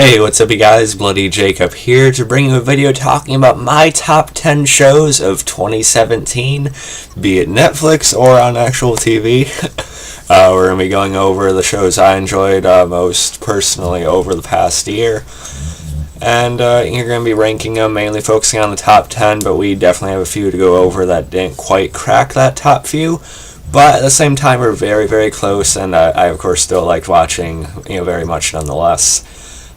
Hey, what's up you guys? Bloodee Jacob here to bring you a video talking about my top 10 shows of 2017, be it Netflix or on actual TV. We're going to be going over the shows I enjoyed most personally over the past year. And you're going to be ranking them, mainly focusing on the top 10, but we definitely have a few to go over that didn't quite crack that top few. But at the same time, we're very, very close, and I of course still liked watching, very much nonetheless.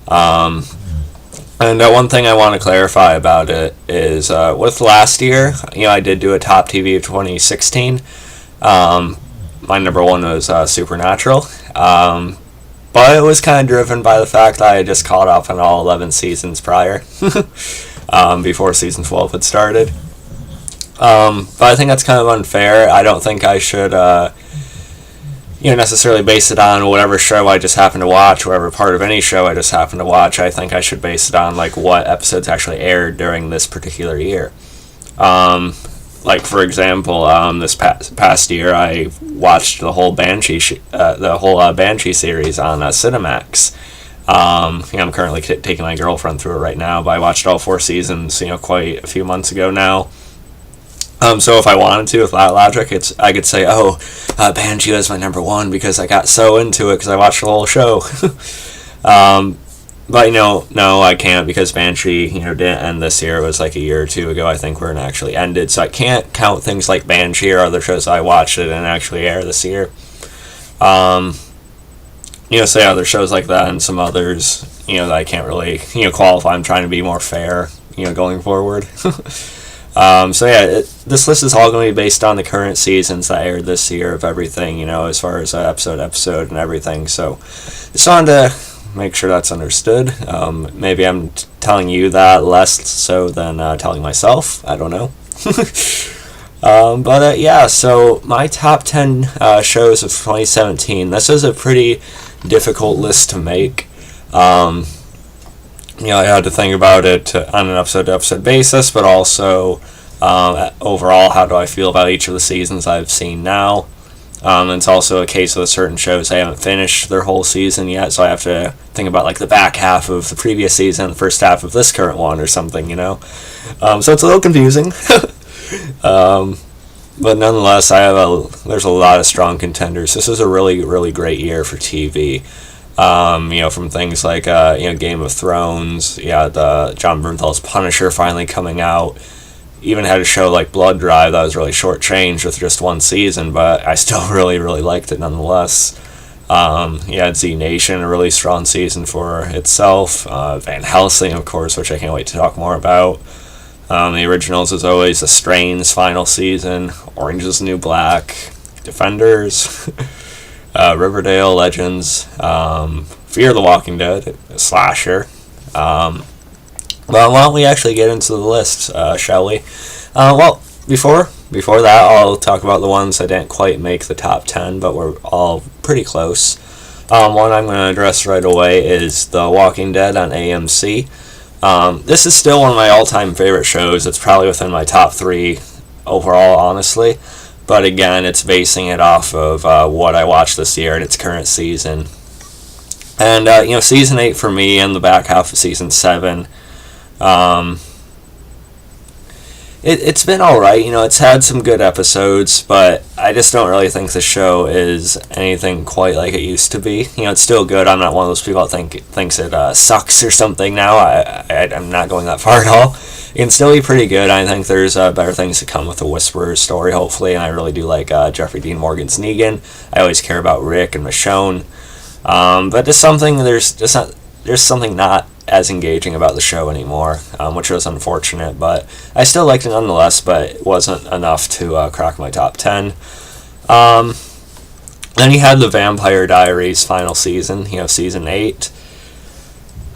And one thing I want to clarify about it is with last year, I did do a top TV of 2016. My number one was Supernatural, but it was kind of driven by the fact that I had just caught up on all 11 seasons prior, before season 12 had started. But I think that's kind of unfair. I don't think I should necessarily base it on whatever show I just happen to watch, whatever part of any show I just happen to watch. I think I should base it on what episodes actually aired during this particular year. For example, this past year I watched the whole Banshee Banshee series on Cinemax. I'm currently taking my girlfriend through it right now, but I watched all 4 seasons, quite a few months ago now. So if I wanted to, with that logic, I could say, Banshee was my number one because I got so into it because I watched the whole show. But no, I can't, because Banshee, didn't end this year. It was like a year or two ago, I think, where it actually ended. So I can't count things like Banshee or other shows I watched that didn't actually air this year. Say other shows like that and some others, that I can't really, qualify. I'm trying to be more fair, going forward. This list is all going to be based on the current seasons that aired this year of everything, as far as episode and everything. So just wanted to make sure that's understood. Maybe I'm telling you that less so than telling myself. I don't know. So my top 10 shows of 2017. This is a pretty difficult list to make. I had to think about it on an episode-to-episode basis, but also overall, how do I feel about each of the seasons I've seen now? It's also a case with certain shows I haven't finished their whole season yet, so I have to think about the back half of the previous season, the first half of this current one, or something, So it's a little confusing. But nonetheless, there's a lot of strong contenders. This is a really, really great year for TV. From things like Game of Thrones, the John Bernthal's Punisher finally coming out. Even had a show like Blood Drive that was really shortchanged with just 1 season, but I still really, really liked it nonetheless. Z Nation, a really strong season for itself. Van Helsing, of course, which I can't wait to talk more about. The originals, as always, The Strain's final season, Orange is the New Black, Defenders, Riverdale, Legends, Fear the Walking Dead, Slasher. Why don't we actually get into the list, shall we? Before that, I'll talk about the ones that didn't quite make the top 10, but were all pretty close. One I'm going to address right away is The Walking Dead on AMC. This is still one of my all-time favorite shows. It's probably within my top 3 overall, honestly. But again, it's basing it off of what I watched this year in its current season. And, Season 8 for me and the back half of Season 7, it's been alright. It's had some good episodes, but I just don't really think the show is anything quite like it used to be. It's still good. I'm not one of those people that thinks it sucks or something now. I'm not going that far at all. It can still be pretty good. I think there's better things to come with the Whisperer story, hopefully, and I really do like Jeffrey Dean Morgan's Negan. I always care about Rick and Michonne. But there's something not as engaging about the show anymore, which was unfortunate, but I still liked it nonetheless, but it wasn't enough to crack my top 10. Then you had the Vampire Diaries final season, Season 8.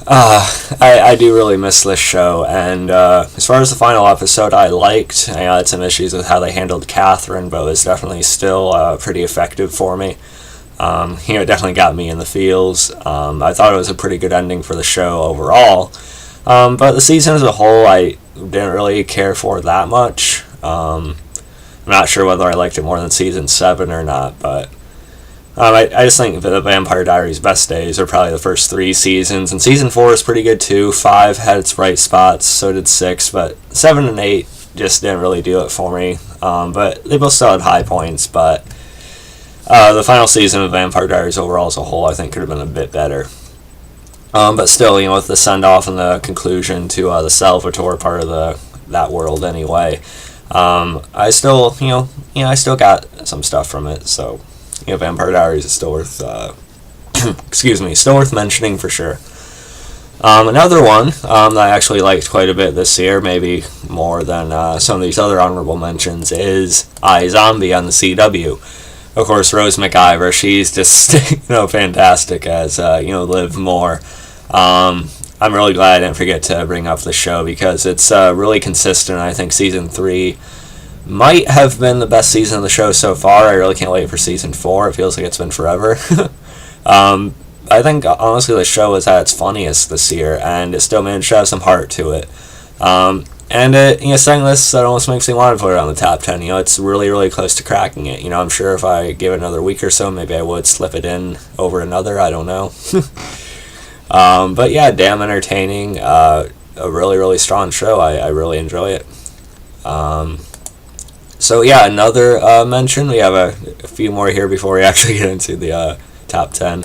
I do really miss this show, and as far as the final episode, I liked. I had some issues with how they handled Catherine, but it was definitely still pretty effective for me. It definitely got me in the feels. I thought it was a pretty good ending for the show overall. But the season as a whole, I didn't really care for that much. I'm not sure whether I liked it more than Season 7 or not, but I just think that the Vampire Diaries' best days are probably the first 3 seasons, and season 4 is pretty good too. 5 had its bright spots, so did 6, but 7 and 8 just didn't really do it for me. But they both still had high points, but the final season of Vampire Diaries overall as a whole, I think, could have been a bit better. But still, with the send-off and the conclusion to the Salvatore part of that world anyway, I still, I still got some stuff from it, so... Vampire Diaries is still worth, still worth mentioning for sure. Another one that I actually liked quite a bit this year, maybe more than some of these other honorable mentions, is iZombie on the CW. Of course, Rose McIver, she's just, fantastic as, Liv Moore. I'm really glad I didn't forget to bring up the show because it's really consistent. I think season 3 might have been the best season of the show so far. I really can't wait for season 4. It feels like it's been forever. I think, honestly, the show is at its funniest this year, and it still managed to have some heart to it. And saying this, that almost makes me want to put it on the top 10. It's really, really close to cracking it. I'm sure if I give it another week or so, maybe I would slip it in over another. I don't know. But yeah, damn entertaining. A really, really strong show. I really enjoy it. So yeah, another mention. We have a few more here before we actually get into the top 10.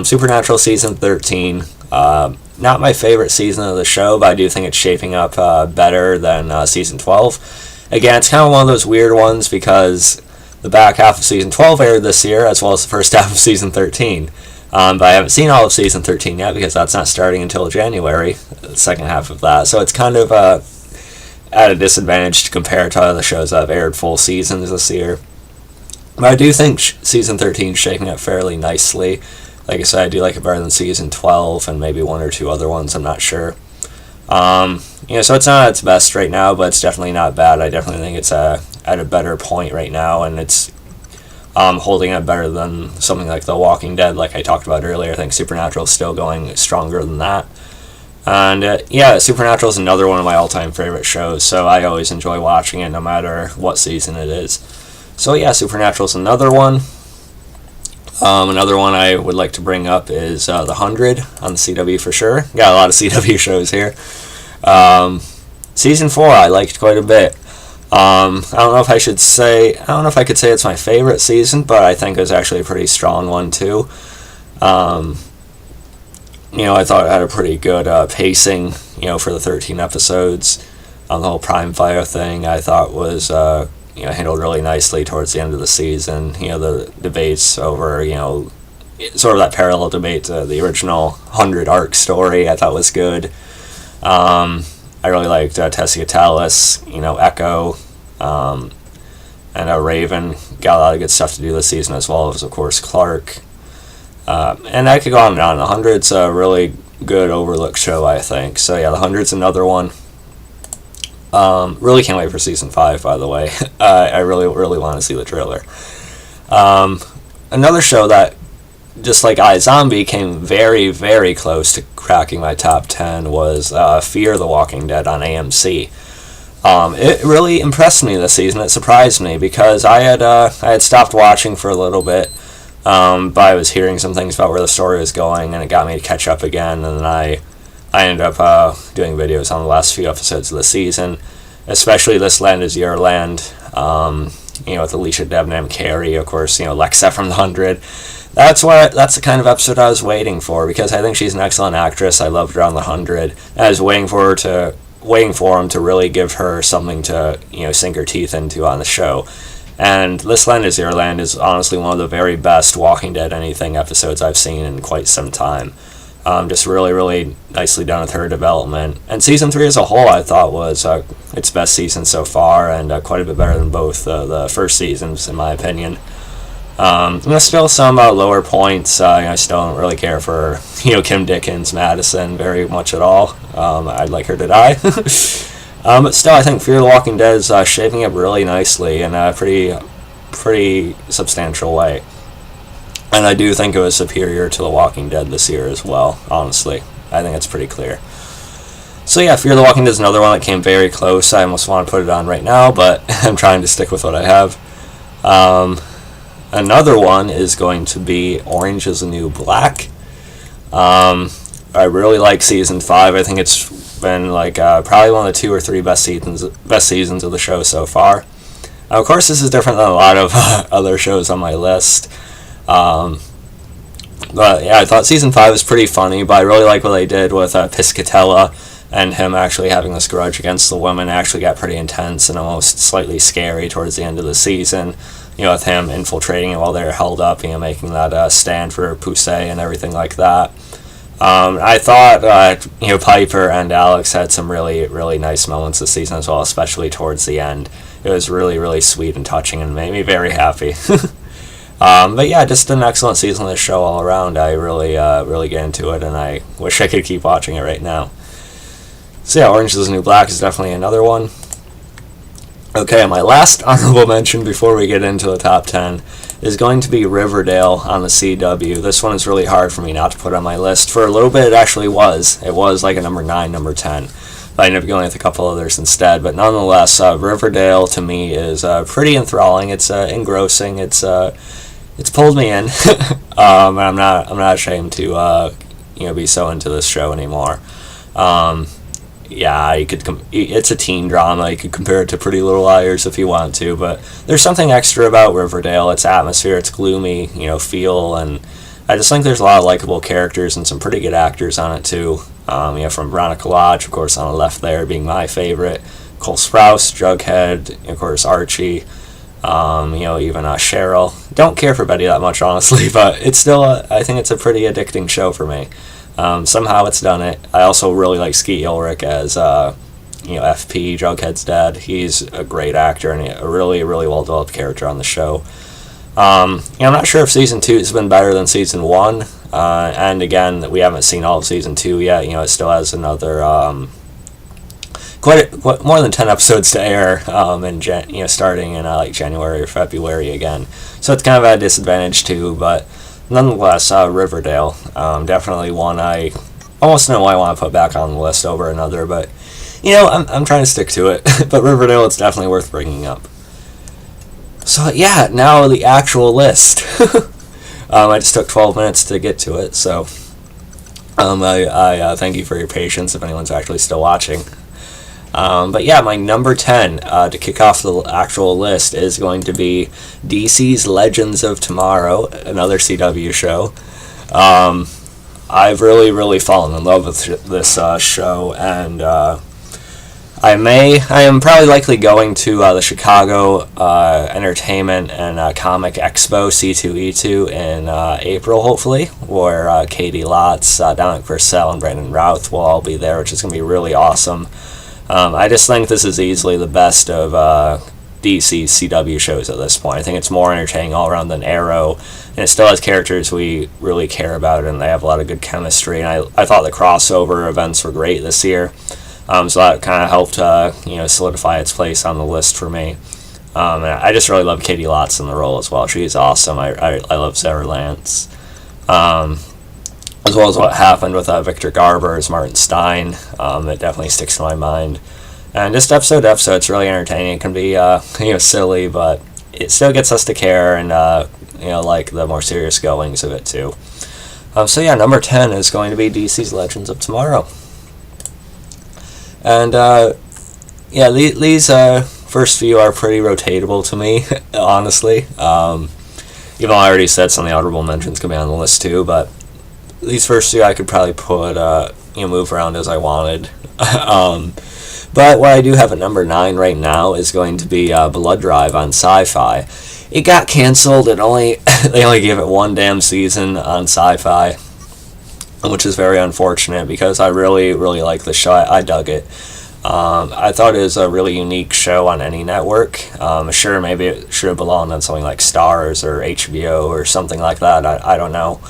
Supernatural season 13. Not my favorite season of the show, but I do think it's shaping up better than season 12. Again, it's kind of one of those weird ones because the back half of season 12 aired this year, as well as the first half of season 13. But I haven't seen all of season 13 yet because that's not starting until January, the second half of that. So it's kind of at a disadvantage to compare to other shows that have aired full seasons this year. But I do think season 13 is shaping up fairly nicely. Like I said, I do like it better than season 12 and maybe 1 or 2 other ones, I'm not sure. So it's not at its best right now, but it's definitely not bad. I definitely think it's at a better point right now, and it's holding up better than something like The Walking Dead, like I talked about earlier. I think Supernatural is still going stronger than that. And Supernatural is another one of my all-time favorite shows, so I always enjoy watching it no matter what season it is. So yeah, Supernatural is another one. Another one I would like to bring up is The 100 on the CW for sure. Got a lot of CW shows here. Season 4 I liked quite a bit. I don't know if I could say it's my favorite season, but I think it was actually a pretty strong one too. I thought it had a pretty good pacing, for the 13 episodes. The whole Prime Fire thing I thought was, handled really nicely towards the end of the season. The debates over, sort of that parallel debate to the original 100 arc story I thought was good. I really liked Tessia Talis, Echo, and Raven. Got a lot of good stuff to do this season, as well as, of course, Clark. And I could go on and on. The 100's a really good overlooked show, I think. So yeah, The 100's another one. Really can't wait for season 5, by the way. I really, really want to see the trailer. Another show that, just like iZombie, came very, very close to cracking my top 10 was Fear the Walking Dead on AMC. It really impressed me this season. It surprised me because I had stopped watching for a little bit. But I was hearing some things about where the story was going, and it got me to catch up again, and then I ended up doing videos on the last few episodes of the season, especially This Land Is Your Land, with Alicia Debnam, Carrie, of course, Lexa from The 100. That's the kind of episode I was waiting for, because I think she's an excellent actress. I loved her on The 100. I was waiting for him to really give her something to, sink her teeth into on the show. And This Land Is Your Land is honestly one of the very best Walking Dead anything episodes I've seen in quite some time. Just really, really nicely done with her development. And Season 3 as a whole, I thought, was its best season so far, and quite a bit better than both the first seasons, in my opinion. There's still some lower points. I still don't really care for Kim Dickens, Madison very much at all. I'd like her to die. But still, I think Fear the Walking Dead is shaping up really nicely in a pretty substantial way. And I do think it was superior to The Walking Dead this year as well, honestly. I think it's pretty clear. So yeah, Fear the Walking Dead is another one that came very close. I almost want to put it on right now, but I'm trying to stick with what I have. Another one is going to be Orange is the New Black. I really like season 5. I think it's been like probably one of the 2 or 3 best seasons of the show so far. Of course, this is different than a lot of other shows on my list. But yeah, I thought season 5 was pretty funny, but I really like what they did with Piscatella and him actually having this grudge against the women. It actually got pretty intense and almost slightly scary towards the end of the season, with him infiltrating it while they're held up, making that stand for Poussey and everything like that. I thought, Piper and Alex had some really, really nice moments this season as well, especially towards the end. It was really, really sweet and touching and made me very happy. But yeah, just an excellent season of the show all around. I really, really get into it, and I wish I could keep watching it right now. So yeah, Orange is the New Black is definitely another one. Okay, my last honorable mention before we get into the top 10 is going to be Riverdale on the CW. This one is really hard for me not to put on my list. For a little bit, it actually was. It was like a number 9, number 10. But I ended up going with a couple others instead. But nonetheless, Riverdale to me is pretty enthralling. It's engrossing. It's pulled me in. I'm not ashamed to be so into this show anymore. Yeah, it's a teen drama. You could compare it to Pretty Little Liars if you want to, but there's something extra about Riverdale. Its atmosphere, its gloomy, feel, and I just think there's a lot of likable characters and some pretty good actors on it too. From Veronica Lodge, of course, on the left there being my favorite, Cole Sprouse, Jughead, of course, Archie, even Cheryl. Don't care for Betty that much, honestly, but it's still, I think it's a pretty addicting show for me. Somehow it's done it. I also really like Skeet Ulrich as, FP, Jughead's dad. He's a great actor and a really, really well-developed character on the show. I'm not sure if Season 2 has been better than Season 1. And again, we haven't seen all of Season 2 yet. It still has another, quite more than 10 episodes to air, starting in, January or February again. So it's kind of at a disadvantage too, but nonetheless, Riverdale, definitely one I almost know I want to put back on the list over another, but, I'm trying to stick to it. But Riverdale, it's definitely worth bringing up. So, yeah, now the actual list. I just took 12 minutes to get to it, so I thank you for your patience if anyone's actually still watching. But yeah, my number 10 to kick off the actual list is going to be DC's Legends of Tomorrow, another CW show. I've really, really fallen in love with this show, and I am probably likely going to the Chicago Entertainment and Comic Expo C2E2 in April, hopefully, where Katie Lotz, Dominic Purcell, and Brandon Routh will all be there, which is going to be really awesome. I just think this is easily the best of DC's CW shows at this point. I think it's more entertaining all around than Arrow, and it still has characters we really care about, and they have a lot of good chemistry. And I thought the crossover events were great this year. So that kind of helped, solidify its place on the list for me. And I just really love Katie Lotz in the role as well. She's awesome. I love Sarah Lance. As well as what happened with Victor Garber as Martin Stein. It definitely sticks to my mind. And just episode to episode, it's really entertaining. It can be, silly, but it still gets us to care and, like the more serious goings of it too. So yeah, number 10 is going to be DC's Legends of Tomorrow. And, these first few are pretty rotatable to me, honestly. Even though I already said some of the honorable mentions could be on the list too, but these first two I could probably put, move around as I wanted. But what I do have at number 9 right now is going to be Blood Drive on Sci-Fi. It got canceled. They only gave it one damn season on Sci-Fi, which is very unfortunate because I really, really like the show. I dug it. I thought it was a really unique show on any network. Sure, maybe it should have belonged on something like Starz or HBO or something like that. I don't know.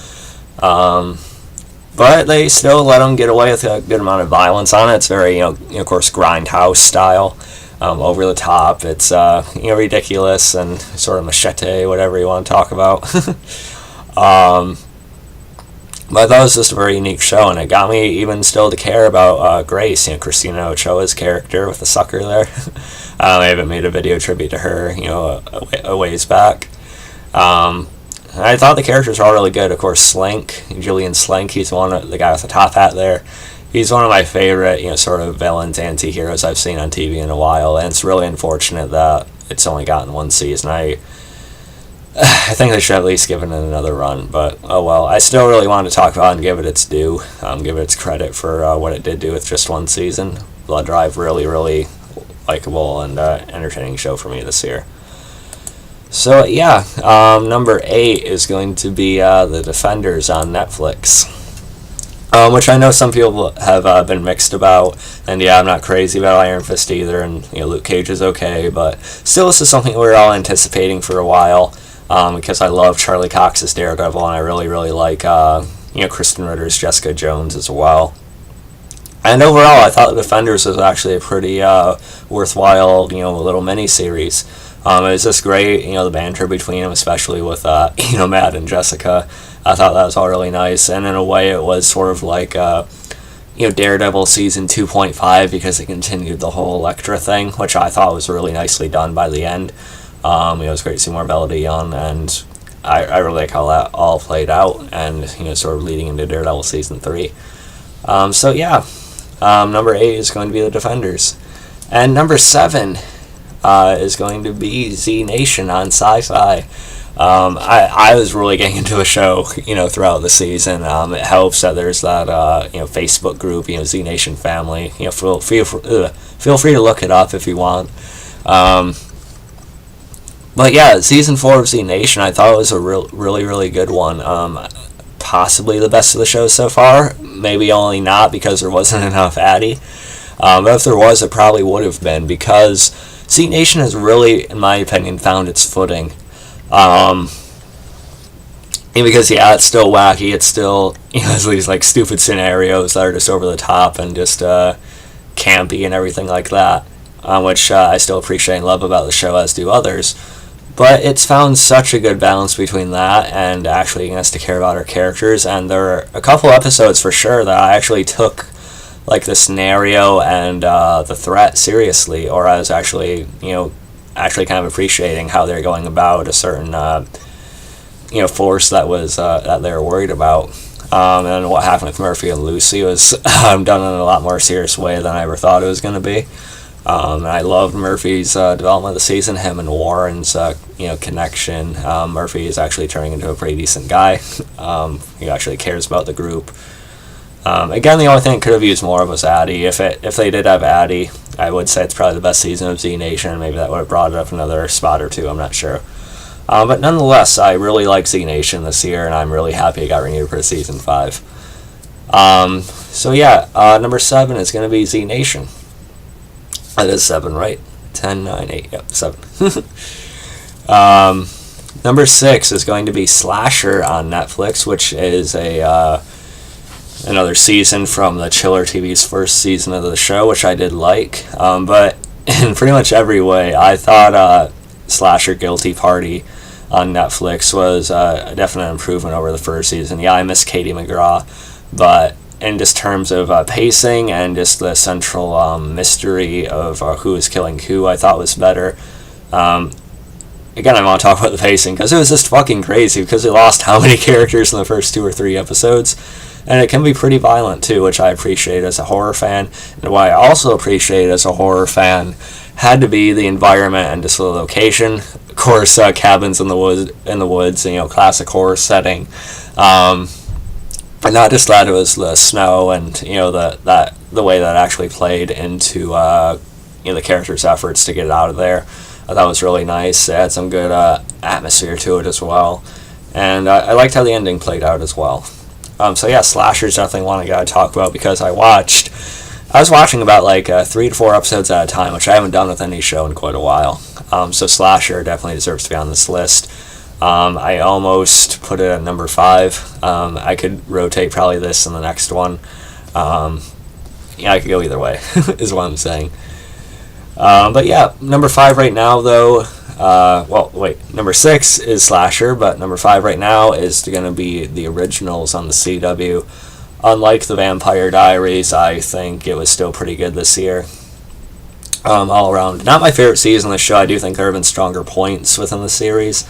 But they still let them get away with a good amount of violence on it. It's very, of course, grindhouse style, over the top. It's, ridiculous and sort of machete, whatever you want to talk about. But I thought it was just a very unique show, and it got me even still to care about Grace, Christina Ochoa's character with the sucker there. I haven't made a video tribute to her, a ways back. I thought the characters were all really good. Of course, Slink, Julian Slink, he's one of the guy with the top hat there. He's one of my favorite, sort of villains, anti-heroes I've seen on TV in a while, and it's really unfortunate that it's only gotten one season. I think they should at least give it another run, but oh well. I still really want to talk about it and give it its due, give it its credit for what it did do with just one season. Blood Drive, really, really likable and entertaining show for me this year. So yeah, number 8 is going to be The Defenders on Netflix, which I know some people have been mixed about, and yeah, I'm not crazy about Iron Fist either, and Luke Cage is okay, but still this is something we were all anticipating for a while, because I love Charlie Cox's Daredevil, and I really, really like Kristen Ritter's Jessica Jones as well. And overall, I thought The Defenders was actually a pretty worthwhile, little mini-series. It was just great, the banter between them, especially with, Matt and Jessica. I thought that was all really nice, and in a way it was sort of like, Daredevil season 2.5, because it continued the whole Elektra thing, which I thought was really nicely done by the end. It was great to see more Bloodee on, and I really like how that all played out, and, sort of leading into Daredevil season 3. So yeah, number 8 is going to be The Defenders. And number 7 is going to be Z Nation on Sci-Fi. I was really getting into a show, throughout the season. It helps that there's that, Facebook group, Z Nation family. Feel free to look it up if you want. But yeah, season 4 of Z Nation, I thought it was a really, really good one. Possibly the best of the show so far. Maybe only not because there wasn't enough Addie. But if there was, it probably would have been, because Z Nation has really, in my opinion, found its footing. Because yeah, it's still wacky. It's still has these like stupid scenarios that are just over the top and just campy and everything like that, which I still appreciate and love about the show, as do others. But it's found such a good balance between that and actually getting us to care about our characters. And there are a couple episodes for sure that I actually took like the scenario and the threat seriously, or I was actually kind of appreciating how they're going about a certain force that was that they were worried about. And what happened with Murphy and Lucy was done in a lot more serious way than I ever thought it was going to be. And I loved Murphy's development of the season, him and Warren's connection. Murphy is actually turning into a pretty decent guy. He actually cares about the group. Again, the only thing it could have used more of was Addie. If they did have Addie, I would say it's probably the best season of Z Nation. Maybe that would have brought it up another spot or two, I'm not sure. But nonetheless, I really like Z Nation this year, and I'm really happy it got renewed for season 5. So yeah, number 7 is going to be Z Nation. That is 7, right? 10, 9, 8, yep, 7. Number 6 is going to be Slasher on Netflix, which is another season from the Chiller TV's first season of the show, which I did like. But in pretty much every way, I thought Slasher Guilty Party on Netflix was a definite improvement over the first season. Yeah, I miss Katie McGraw, but in just terms of pacing and just the central mystery of who is killing who, I thought was better. Again, I want to talk about the pacing because it was just fucking crazy, because it lost how many characters in the first 2 or 3 episodes, and it can be pretty violent too, which I appreciate as a horror fan. And what I also appreciate as a horror fan had to be the environment and just the location. Of course, cabins in the woods, classic horror setting. But not just that, it was the snow and the way that actually played into the characters' efforts to get it out of there. I thought it was really nice. It had some good atmosphere to it as well, and I liked how the ending played out as well. So yeah, Slasher's definitely one I gotta talk about, because I was watching about like 3 to 4 episodes at a time, which I haven't done with any show in quite a while. So Slasher definitely deserves to be on this list. I almost put it at number 5. I could rotate probably this and the next one. I could go either way, is what I'm saying. But yeah, number 5 right now, though. Number 6 is Slasher, but number 5 right now is going to be the originals on the CW. Unlike the Vampire Diaries, I think it was still pretty good this year. All around. Not my favorite season of the show. I do think there have been stronger points within the series.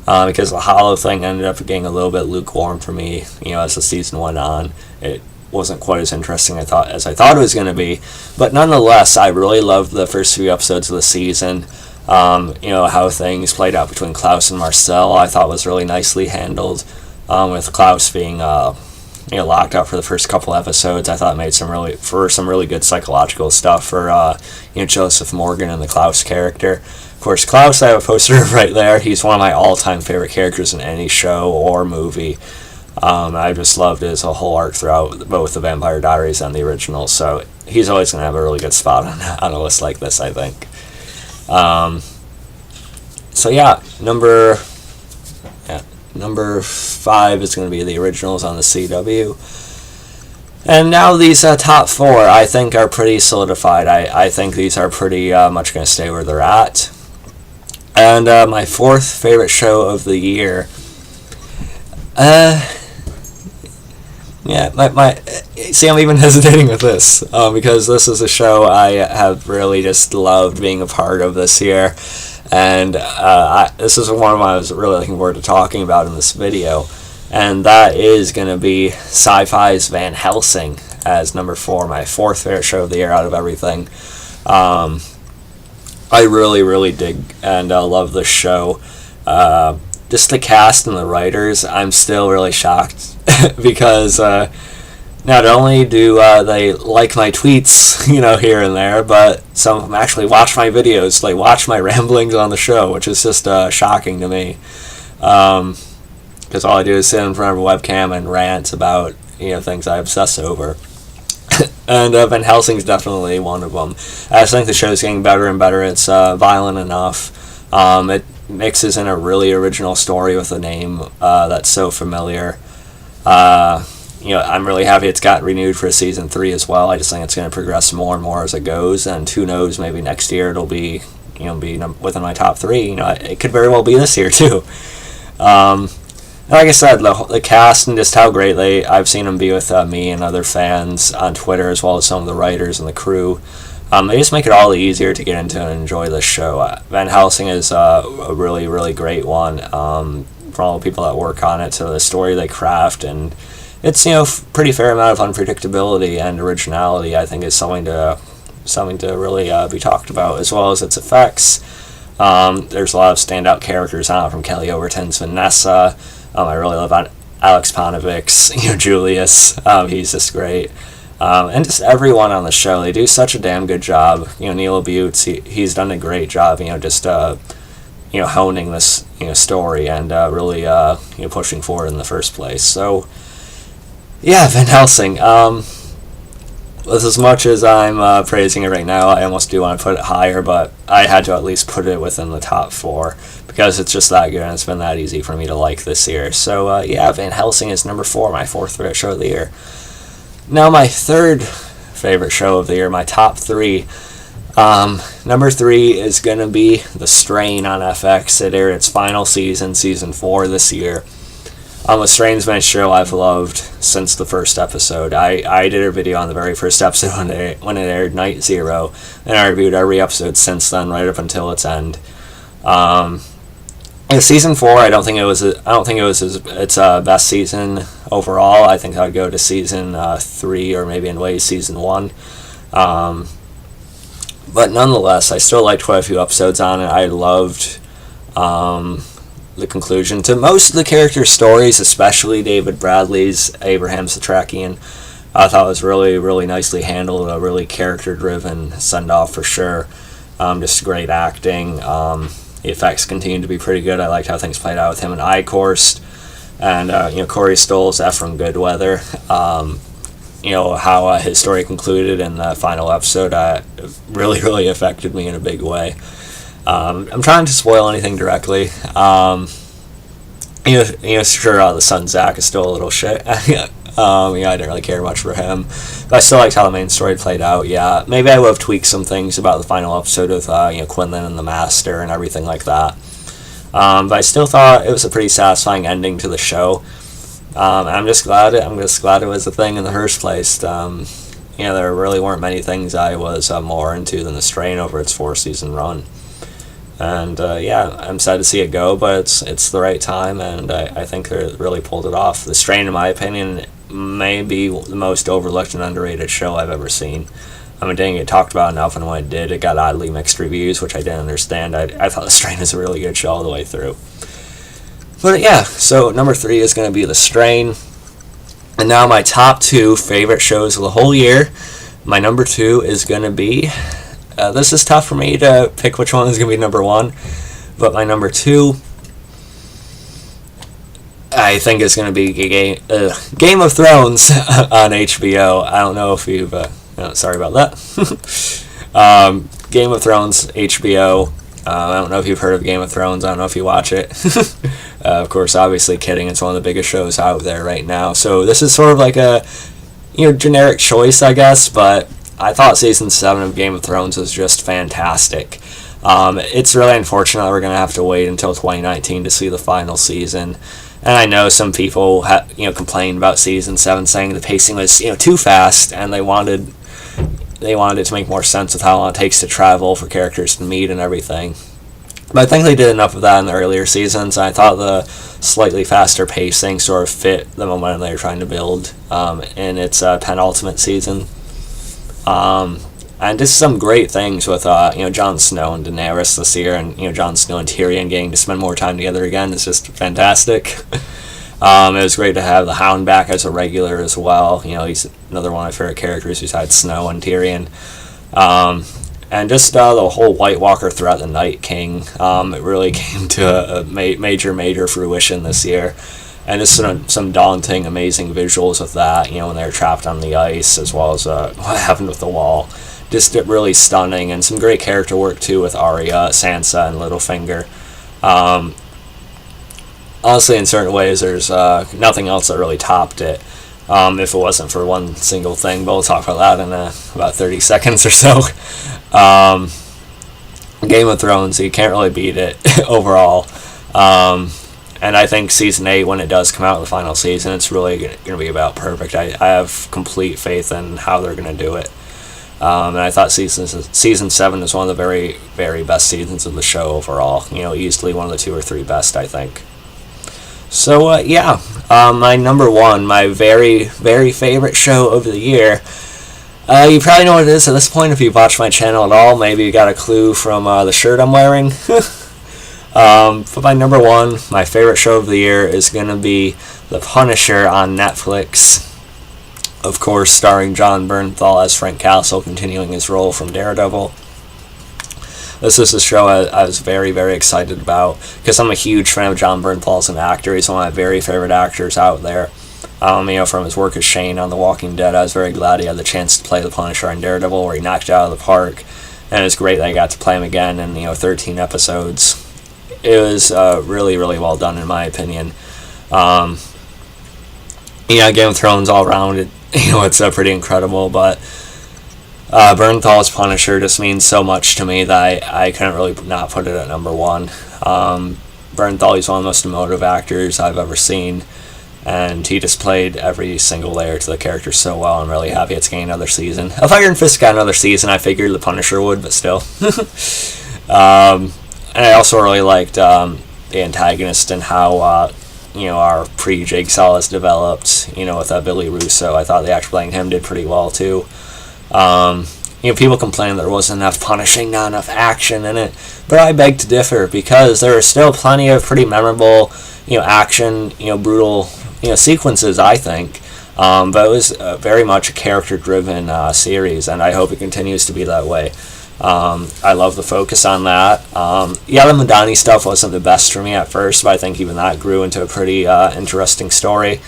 because the Hollow thing ended up getting a little bit lukewarm for me. As the season went on, it wasn't quite as interesting as I thought it was going to be. But nonetheless, I really loved the first few episodes of the season. How things played out between Klaus and Marcel, I thought was really nicely handled. With Klaus being locked up for the first couple episodes, I thought it made some really good psychological stuff for Joseph Morgan and the Klaus character. Of course, Klaus, I have a poster of right there. He's one of my all-time favorite characters in any show or movie. I just loved his whole arc throughout both the Vampire Diaries and the original, so he's always going to have a really good spot on a list like this, I think. Number 5 is going to be the originals on the CW. And now these top 4, I think, are pretty solidified. I think these are pretty much going to stay where they're at. And my 4th favorite show of the year... See, I'm even hesitating with this, because this is a show I have really just loved being a part of this year, and this is one of them I was really looking forward to talking about in this video, and that is going to be Sci-Fi's Van Helsing as number 4, my 4th favorite show of the year out of everything. I really, really dig and love this show. Just the cast and the writers, I'm still really shocked because not only do they like my tweets, here and there, but some of them actually watch my videos, like watch my ramblings on the show, which is just shocking to me. Because all I do is sit in front of a webcam and rant about things I obsess over. And Van Helsing's definitely one of them. I just think the show's getting better and better. It's violent enough. It mixes in a really original story with a name that's so familiar. I'm really happy it's got renewed for season 3 as well. I just think it's going to progress more and more as it goes, and who knows, maybe next year it'll be within my top 3. It could very well be this year too. Like I said, the cast and just how great I've seen them be with me and other fans on Twitter, as well as some of the writers and the crew. They just make it all easier to get into and enjoy this show. Van Helsing is a really, really great one. For all the people that work on it, to the story they craft, and it's pretty fair amount of unpredictability and originality. I think is something to really be talked about, as well as its effects. There's a lot of standout characters on it, from Kelly Overton's Vanessa. I really love Alex Panovic's Julius. He's just great. And just everyone on the show, they do such a damn good job. Neil Butz, he's done a great job. Honing this story and really pushing forward in the first place. So yeah, Van Helsing. With as much as I'm praising it right now, I almost do want to put it higher, but I had to at least put it within the top 4 because it's just that good and it's been that easy for me to like this year. So Van Helsing is number 4, my 4th favorite show of the year. Now my 3rd favorite show of the year, my top 3. Number 3 is going to be The Strain on FX. It aired its final season, season 4 this year. The Strain's been a show I've loved since the first episode. I did a video on the very first episode when it aired, Night Zero, and I reviewed every episode since then, right up until its end. Season 4, I don't think it was its best season overall. I think I'd go to season 3, or maybe in ways season 1. But nonetheless, I still liked quite a few episodes on it. I loved the conclusion to most of the character stories, especially David Bradley's Abraham Satrakian. I thought it was really, really nicely handled, a really character-driven send-off for sure. Just great acting. The effects continued to be pretty good. I liked how things played out with him and I-Coursed. And, Corey Stoll's Ephraim Goodweather. How his story concluded in the final episode really, really affected me in a big way. I'm trying to spoil anything directly. Sure, the son Zach is still a little shit. I didn't really care much for him, but I still liked how the main story played out. Yeah, maybe I would have tweaked some things about the final episode with Quinlan and the Master and everything like that. But I still thought it was a pretty satisfying ending to the show. I'm just glad it was a thing in the first place. There really weren't many things I was more into than The Strain over its 4-season run. And yeah, I'm sad to see it go, but it's the right time, and I think they really pulled it off. The Strain, in my opinion, may be the most overlooked and underrated show I've ever seen. I mean, it didn't get talked about enough, and when it did, it got oddly mixed reviews, which I didn't understand. I thought The Strain was a really good show all the way through. But yeah, so number 3 is going to be The Strain. And now my top 2 favorite shows of the whole year. My number 2 is going to be... this is tough for me to pick which one is going to be number 1. But my number 2... I think it's going to be Game of Thrones on HBO. I don't know if you've... sorry about that. Game of Thrones, HBO. I don't know if you've heard of Game of Thrones. I don't know if you watch it. Of course, obviously kidding. It's one of the biggest shows out there right now. So this is sort of like a generic choice, I guess. But I thought Season 7 of Game of Thrones was just fantastic. It's really unfortunate that we're going to have to wait until 2019 to see the final season. And I know some people complained about Season 7, saying the pacing was too fast, and they wanted it to make more sense with how long it takes to travel for characters to meet and everything. But I think they did enough of that in the earlier seasons. I thought the slightly faster pacing sort of fit the momentum they were trying to build in its penultimate season. And just some great things with Jon Snow and Daenerys this year, and Jon Snow and Tyrion getting to spend more time together again is just fantastic. It was great to have the Hound back as a regular as well. He's another one of my favorite characters besides Snow and Tyrion. And just the whole White Walker throughout the Night King, it really came to a major fruition this year. And just some daunting, amazing visuals with that, when they were trapped on the ice, as well as what happened with the wall. Just really stunning, and some great character work too with Arya, Sansa, and Littlefinger. Honestly, in certain ways, there's nothing else that really topped it, if it wasn't for one single thing, but we'll talk about that in about 30 seconds or so. Game of Thrones, you can't really beat it overall. And I think Season 8, when it does come out, the final season, it's really going to be about perfect. I have complete faith in how they're going to do it. And I thought Season 7 is one of the very, very best seasons of the show overall. Easily one of the 2 or 3 best, I think. So, yeah, my number 1, my very, very favorite show of the year. You probably know what it is at this point if you've watched my channel at all. Maybe you got a clue from the shirt I'm wearing. But my number 1, my favorite show of the year is going to be The Punisher on Netflix. Of course, starring Jon Bernthal as Frank Castle, continuing his role from Daredevil. This is a show I was very, very excited about, because I'm a huge fan of Jon Bernthal as an actor. He's one of my very favorite actors out there. From his work as Shane on The Walking Dead, I was very glad he had the chance to play the Punisher on Daredevil, where he knocked it out of the park. And it was great that I got to play him again in 13 episodes. It was really, really well done, in my opinion. Game of Thrones all around, it's pretty incredible, but Bernthal's Punisher just means so much to me that I couldn't really not put it at number 1. Bernthal is one of the most emotive actors I've ever seen, and he just played every single layer to the character so well. I'm really happy it's getting another season. If Iron Fist got another season, I figured the Punisher would, but still. And I also really liked the antagonist and how our pre-Jigsaw is developed, with Billy Russo. I thought the actor playing him did pretty well too. People complain there wasn't enough punishing, not enough action in it, but I beg to differ, because there are still plenty of pretty memorable, action, brutal, sequences, I think. But it was very much a character-driven series, and I hope it continues to be that way. I love the focus on that. The Madani stuff wasn't the best for me at first, but I think even that grew into a pretty interesting story.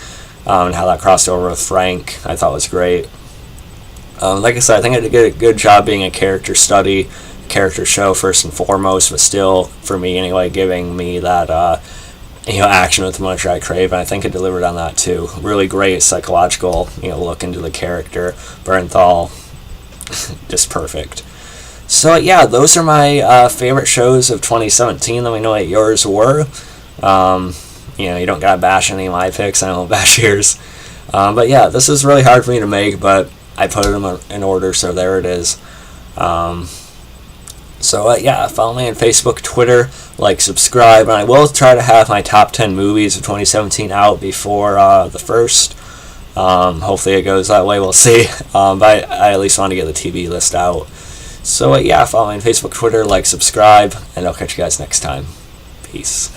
And how that crossed over with Frank, I thought was great. Like I said, I think I did a good job being a character study, character show first and foremost, but still, for me anyway, giving me that action with the Punisher I crave, and I think it delivered on that too. Really great psychological look into the character. Bernthal, just perfect. So yeah, those are my favorite shows of 2017. Let me know what yours were. You don't gotta bash any of my picks. I don't bash yours. But yeah, this is really hard for me to make, but I put them in order, so there it is. So yeah, follow me on Facebook, Twitter, like, subscribe, and I will try to have my top 10 movies of 2017 out before the first. Hopefully it goes that way, we'll see. But I at least want to get the TV list out. So yeah, follow me on Facebook, Twitter, like, subscribe, and I'll catch you guys next time. Peace.